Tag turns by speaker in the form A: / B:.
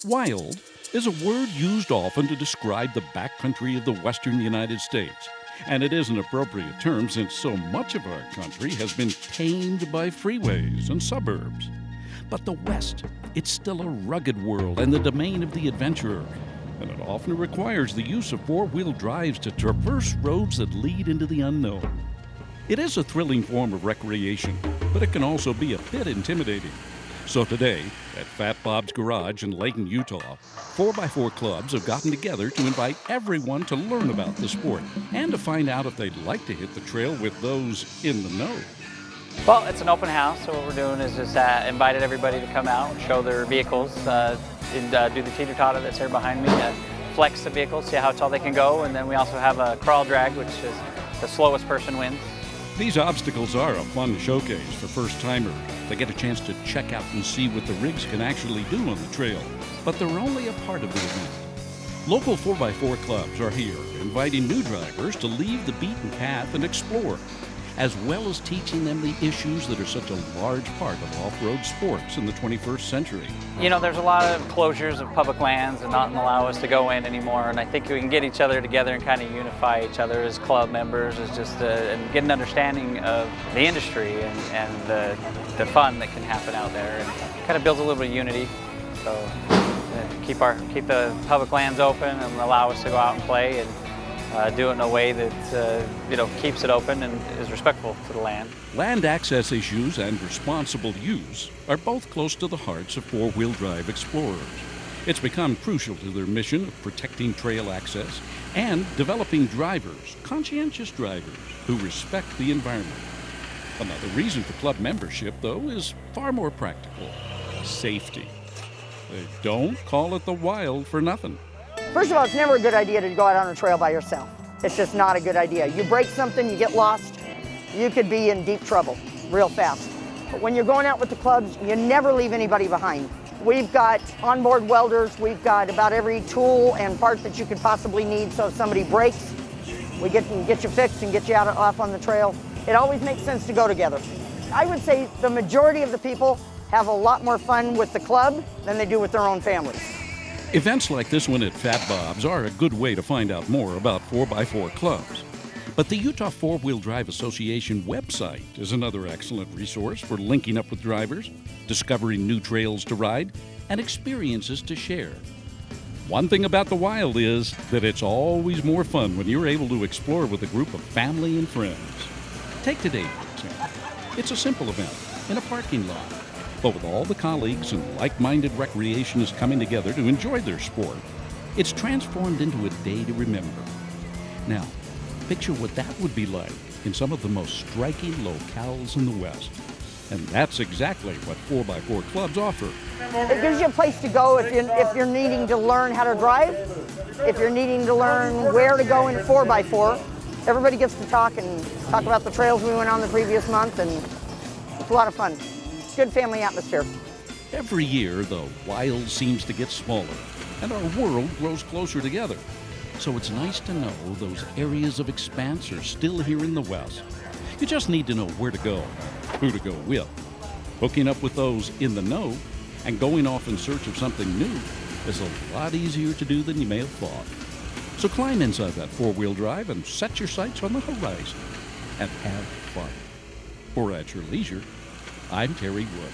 A: Wild is a word used often to describe the backcountry of the western United States. And it is an appropriate term since so much of our country has been tamed by freeways and suburbs. But the West, it's still a rugged world and the domain of the adventurer. And it often requires the use of four-wheel drives to traverse roads that lead into the unknown. It is a thrilling form of recreation, but it can also be a bit intimidating. So today, at Fat Bob's Garage in Layton, Utah, 4x4 clubs have gotten together to invite everyone to learn about the sport and to find out if they'd like to hit the trail with those in the know.
B: Well, it's an open house, so what we're doing is just invited everybody to come out, show their vehicles, and do the teeter-totter that's here behind me, flex the vehicles, see how tall they can go, and then we also have a crawl drag, which is the slowest person wins.
A: These obstacles are a fun showcase for first-timers. They get a chance to check out and see what the rigs can actually do on the trail, but they're only a part of the event. Local 4x4 clubs are here, inviting new drivers to leave the beaten path and explore, as well as teaching them the issues that are such a large part of off-road sports in the 21st century.
B: You know, there's a lot of closures of public lands and not allow us to go in anymore, and I think we can get each other together and kind of unify each other as club members, as just and get an understanding of the industry and the fun that can happen out there, and kind of builds a little bit of unity. So keep the public lands open and allow us to go out and play and do it in a way that keeps it open and is respectful to the land.
A: Land access issues and responsible use are both close to the hearts of four-wheel drive explorers. It's become crucial to their mission of protecting trail access and developing drivers, conscientious drivers, who respect the environment. Another reason for club membership, though, is far more practical: safety. They don't call it the Wild for nothing.
C: First of all, it's never a good idea to go out on a trail by yourself. It's just not a good idea. You break something, you get lost, you could be in deep trouble real fast. But when you're going out with the clubs, you never leave anybody behind. We've got onboard welders, we've got about every tool and part that you could possibly need, so if somebody breaks, we get you fixed and get you off on the trail. It always makes sense to go together. I would say the majority of the people have a lot more fun with the club than they do with their own families.
A: Events like this one at Fat Bob's are a good way to find out more about 4x4 clubs. But the Utah Four-Wheel Drive Association website is another excellent resource for linking up with drivers, discovering new trails to ride, and experiences to share. One thing about the Wild is that it's always more fun when you're able to explore with a group of family and friends. Take today, for example. It's a simple event in a parking lot, but with all the colleagues and like-minded recreationists coming together to enjoy their sport, it's transformed into a day to remember. Now, picture what that would be like in some of the most striking locales in the West. And that's exactly what 4x4 clubs offer.
C: It gives you a place to go if you're needing to learn how to drive, if you're needing to learn where to go in 4x4. Everybody gets to talk about the trails we went on the previous month, and it's a lot of fun. Good family atmosphere.
A: Every year, the Wild seems to get smaller, and our world grows closer together. So it's nice to know those areas of expanse are still here in the West. You just need to know where to go, who to go with. Hooking up with those in the know and going off in search of something new is a lot easier to do than you may have thought. So climb inside that four-wheel drive and set your sights on the horizon and have fun. Or at your leisure, I'm Terry Wood.